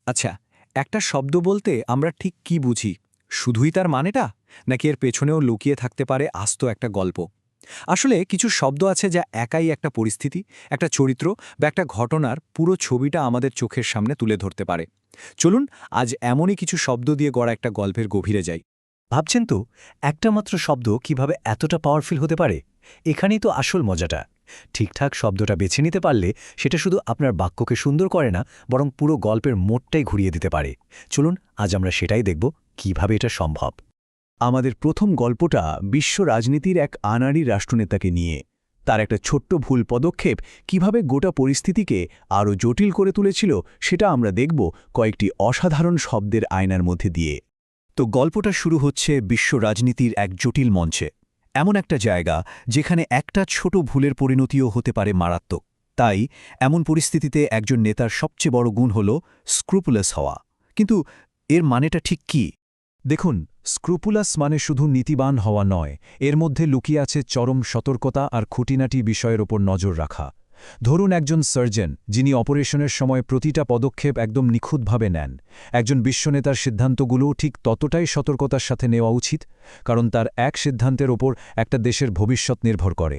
আচ্ছা, একটা শব্দ বলতে আমরা ঠিক কি বুঝি? শুধুই তার মানেটা? নাকি এর পেছনেও লুকিয়ে থাকতে পারে আস্ত একটা গল্প? আসলে কিছু শব্দ আছে যা একাই একটা পরিস্থিতি, একটা চরিত্র বা একটা ঘটনার পুরো ছবিটা আমাদের চোখের সামনে তুলে ধরতে পারে। চলুন আজ এমনই কিছু শব্দ দিয়ে গড়া একটা গল্পের গভীরে যাই। ভাবছেন তো একটা মাত্র শব্দ কিভাবে এতটা পাওয়ারফুল হতে পারে? এখানেই তো আসল মজাটা। ঠিকঠাক শব্দটা বেছে নিতে পারলে সেটা শুধু আপনার বাক্যকে সুন্দর করে না, বরং পুরো গল্পের মোড়টাই ঘুরিয়ে দিতে পারে। চলুন আজ আমরা সেটাই দেখব কিভাবে এটা সম্ভব। আমাদের প্রথম গল্পটা বিশ্ব রাজনীতির এক আনাড়ি রাষ্ট্রনেতাকে নিয়ে। তার একটা ছোট্ট ভুল পদক্ষেপ কিভাবে গোটা পরিস্থিতিকে আরও জটিল করে তুলেছিল সেটা আমরা দেখব কয়েকটি অসাধারণ শব্দের আয়নার মধ্যে দিয়ে। তো গল্পটা শুরু হচ্ছে বিশ্ব রাজনীতির এক জটিল মঞ্চে, এমন একটা জায়গা যেখানে একটা ছোট ভুলের পরিণতিও হতে পারে মারাত্মক। তাই এমন পরিস্থিতিতে একজন নেতার সবচেয়ে বড় গুণ হল স্ক্রুপুলাস হওয়া। কিন্তু এর মানেটা ঠিক কি? দেখুন, স্ক্রুপুলাস মানে শুধু নীতিবান হওয়া নয়, এর মধ্যে লুকিয়ে আছে চরম সতর্কতা আর খুঁটিনাটি বিষয়ের ওপর নজর রাখা। ধরুন একজন সার্জন, যিনি অপারেশনের সময় প্রতিটা পদক্ষেপ একদম নিখুঁতভাবে নেন। একজন বিশ্বনেতার সিদ্ধান্তগুলোও ঠিক ততটাই সতর্কতার সাথে নেওয়া উচিত, কারণ তার এক সিদ্ধান্তের ওপর একটা দেশের ভবিষ্যৎ নির্ভর করে।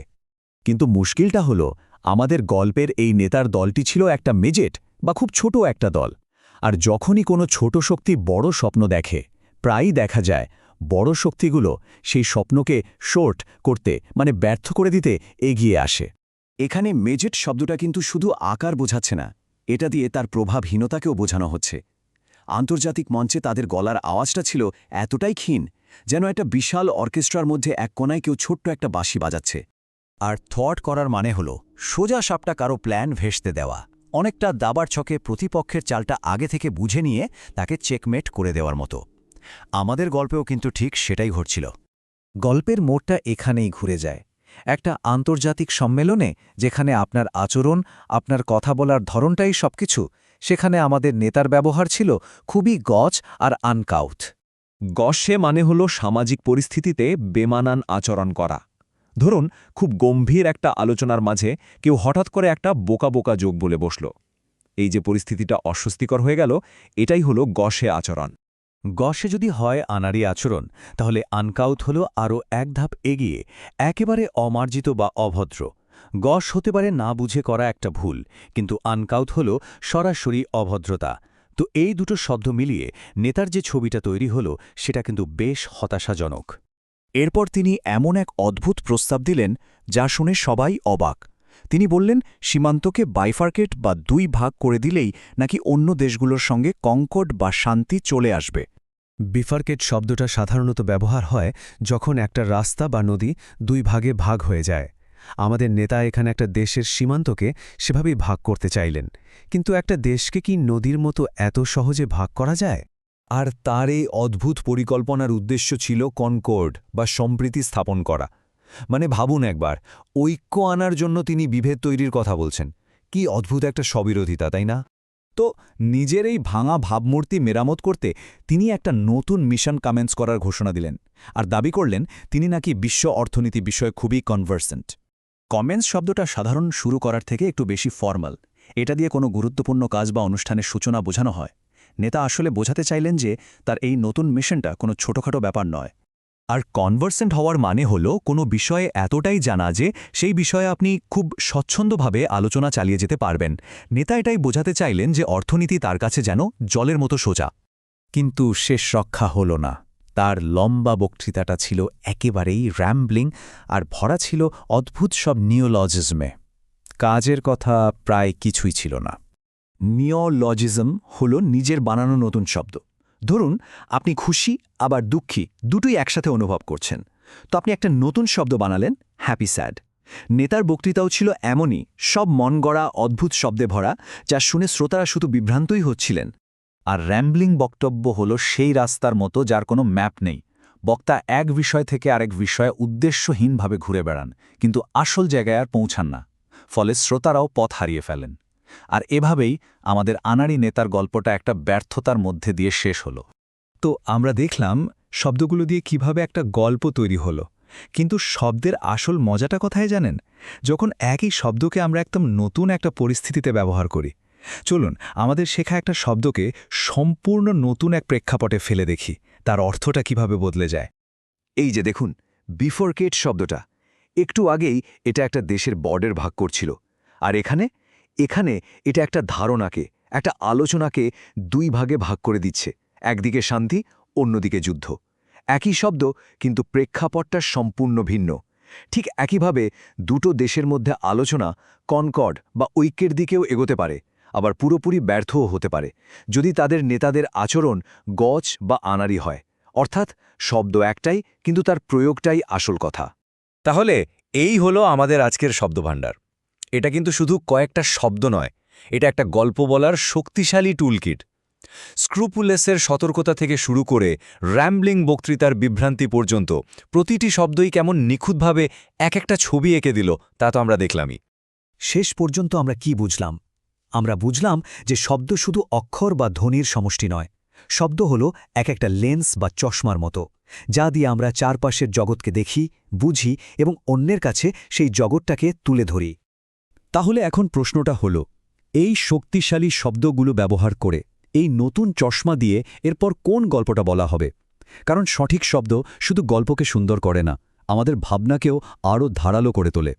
কিন্তু মুশকিলটা হলো, আমাদের গল্পের এই নেতার দলটি ছিল একটা মেজেট বা খুব ছোট একটা দল। আর যখনই কোনো ছোট শক্তি বড় স্বপ্ন দেখে, প্রায়ই দেখা যায় বড় শক্তিগুলো সেই স্বপ্নকে শর্ট করতে, মানে ব্যর্থ করে দিতে এগিয়ে আসে। এখানে মেজেট শব্দটা কিন্তু শুধু আকার বোঝাচ্ছে না, এটা দিয়ে তার প্রভাবহীনতাকেও বোঝানো হচ্ছে। আন্তর্জাতিক মঞ্চে তাদের গলার আওয়াজটা ছিল এতটাই ক্ষীণ, যেন একটা বিশাল অর্কেস্ট্রার মধ্যে এক কোনায় কেউ ছোট্ট একটা বাঁশি বাজাচ্ছে। আর থট করার মানে হলো সোজা সাপটা কারো প্ল্যান ভেস্তে দেওয়া, অনেকটা দাবার ছকে প্রতিপক্ষের চালটা আগে থেকে বুঝে নিয়ে তাকে চেকমেট করে দেওয়ার মতো। আমাদের গল্পেও কিন্তু ঠিক সেটাই ঘটছিল। গল্পের মোড়টা এখানেই ঘুরে যায়। একটা আন্তর্জাতিক সম্মেলনে, যেখানে আপনার আচরণ, আপনার কথা বলার ধরনটাই সবকিছু, সেখানে আমাদের নেতার ব্যবহার ছিল খুবই গজ আর আনকাউথ। গসে মানে হল সামাজিক পরিস্থিতিতে বেমানান আচরণ করা। ধরুন, খুব গম্ভীর একটা আলোচনার মাঝে কেউ হঠাৎ করে একটা বোকা বোকা যোগ বলে বসল। এই যে পরিস্থিতিটা অস্বস্তিকর হয়ে গেল, এটাই হলো গসে আচরণ। গসে যদি হয় আনাড়ি আচরণ, তাহলে আনকাউথ হল আরও এক ধাপ এগিয়ে, একেবারে অমার্জিত বা অভদ্র। গস হতে পারে না বুঝে করা একটা ভুল, কিন্তু আনকাউথ হল সরাসরি অভদ্রতা। তো এই দুটো শব্দ মিলিয়ে নেতার যে ছবিটা তৈরি হল, সেটা কিন্তু বেশ হতাশাজনক। এরপর তিনি এমন এক অদ্ভুত প্রস্তাব দিলেন যা শুনে সবাই অবাক। তিনি বললেন, সীমান্তকে বাইফার্কেট বা দুই ভাগ করে দিলেই নাকি অন্য দেশগুলোর সঙ্গে কঙ্কর্ড বা শান্তি চলে আসবে। বিফার্কেট শব্দটা সাধারণত ব্যবহার হয় যখন একটা রাস্তা বা নদী দুই ভাগে ভাগ হয়ে যায়। আমাদের নেতা এখানে একটা দেশের সীমান্তকে সেভাবেই ভাগ করতে চাইলেন। কিন্তু একটা দেশকে কি নদীর মতো এত সহজে ভাগ করা যায়? আর তার এই অদ্ভুত পরিকল্পনার উদ্দেশ্য ছিল কনকর্ড বা সম্প্রীতি স্থাপন করা। মানে ভাবুন একবার, ঐক্য আনার জন্য তিনি বিভেদ তৈরির কথা বলছেন। কি অদ্ভুত একটা স্ববিরোধিতা, তাই না? তো নিজের এই ভাঙা ভাবমূর্তি মেরামত করতে তিনি একটা নতুন মিশন কামেন্স করার ঘোষণা দিলেন, আর দাবি করলেন তিনি নাকি বিশ্ব অর্থনীতি বিষয়ে খুবই কনভার্সেন্ট। কমেন্স শব্দটা সাধারণ শুরু করার থেকে একটু বেশি ফর্মাল। এটা দিয়ে কোনো গুরুত্বপূর্ণ কাজ বা অনুষ্ঠানের সূচনা বোঝানো হয়। নেতা আসলে বোঝাতে চাইলেন যে তার এই নতুন মিশনটা কোনো ছোটখাটো ব্যাপার নয়। আর কনভার্সেন্ট হওয়ার মানে হলো কোনো বিষয়ে এতটাই জানা যে সেই বিষয়ে আপনি খুব স্বচ্ছন্দভাবে আলোচনা চালিয়ে যেতে পারবেন। নেতা এটাই বোঝাতে চাইলেন যে অর্থনীতি তার কাছে যেন জলের মতো সোজা। কিন্তু শেষ রক্ষা হল না। তার লম্বা বক্তৃতাটা ছিল একেবারেই র্যাম্বলিং আর ভরা ছিল অদ্ভুত সব নিওলজিজমে। কাজের কথা প্রায় কিছুই ছিল না। নিওলজিজম হল নিজের বানানো নতুন শব্দ। ধরুন, আপনি খুশি আবার দুঃখী দুটোই একসাথে অনুভব করছেন, তো আপনি একটা নতুন শব্দ বানালেন, হ্যাপি স্যাড। নেতার বক্তৃতাও ছিল এমনই, সব মন গড়া অদ্ভুত শব্দে ভরা, যা শুনে শ্রোতারা শুধু বিভ্রান্তই হচ্ছিলেন। আর র্যাম্বলিং বক্তব্য হলো সেই রাস্তার মতো যার কোনো ম্যাপ নেই। বক্তা এক বিষয় থেকে আরেক বিষয়ে উদ্দেশ্যহীনভাবে ঘুরে বেড়ান, কিন্তু আসল জায়গায় আর পৌঁছান না। ফলে শ্রোতারাও পথ হারিয়ে ফেলেন। আর এভাবেই আমাদের আনাড়ি নেতার গল্পটা একটা ব্যর্থতার মধ্যে দিয়ে শেষ হলো। তো আমরা দেখলাম শব্দগুলো দিয়ে কিভাবে একটা গল্প তৈরি হলো। কিন্তু শব্দের আসল মজাটা কোথায় জানেন? যখন একই শব্দকে আমরা একদম নতুন একটা পরিস্থিতিতে ব্যবহার করি। চলুন আমাদের শেখা একটা শব্দকে সম্পূর্ণ নতুন এক প্রেক্ষাপটে ফেলে দেখি তার অর্থটা কিভাবে বদলে যায়। এই যে দেখুন, বিফোরকেট শব্দটা একটু আগেই এটা একটা দেশের বর্ডার ভাগ করছিল, আর এখানে এখানে এটা একটা ধারণাকে, একটা আলোচনাকে দুই ভাগে ভাগ করে দিচ্ছে। একদিকে শান্তি, অন্যদিকে যুদ্ধ। একই শব্দ, কিন্তু প্রেক্ষাপটটা সম্পূর্ণ ভিন্ন। ঠিক একইভাবে দুটো দেশের মধ্যে আলোচনা কনকর্ড বা ঐক্যের দিকেও এগোতে পারে, আবার পুরোপুরি ব্যর্থও হতে পারে যদি তাদের নেতাদের আচরণ গজ বা আনাড়ি হয়। অর্থাৎ শব্দ একটাই, কিন্তু তার প্রয়োগটাই আসল কথা। তাহলে এই হলো আমাদের আজকের শব্দভাণ্ডার। এটা কিন্তু শুধু কয়েকটা শব্দ নয়, এটা একটা গল্প বলার শক্তিশালী টুলকিট। স্ক্রুপুলেসের সতর্কতা থেকে শুরু করে র্যাম্বলিং বক্তৃতার বিভ্রান্তি পর্যন্ত প্রতিটি শব্দই কেমন নিখুঁতভাবে এক একটা ছবি এঁকে দিল, তা তো আমরা দেখলামই। শেষ পর্যন্ত আমরা কি বুঝলাম? আমরা বুঝলাম যে শব্দ শুধু অক্ষর বা ধ্বনির সমষ্টি নয়। শব্দ হল এক একটা লেন্স বা চশমার মতো, যা দিয়ে আমরা চারপাশের জগৎকে দেখি, বুঝি এবং অন্যের কাছে সেই জগৎটাকে তুলে ধরি। তাহলে এখন প্রশ্নটা হল, এই শক্তিশালী শব্দগুলো ব্যবহার করে এই নতুন চশমা দিয়ে এরপর কোন গল্পটা বলা হবে? কারণ সঠিক শব্দ শুধু গল্পকে সুন্দর করে না, আমাদের ভাবনাকেও আরও ধারালো করে তোলে।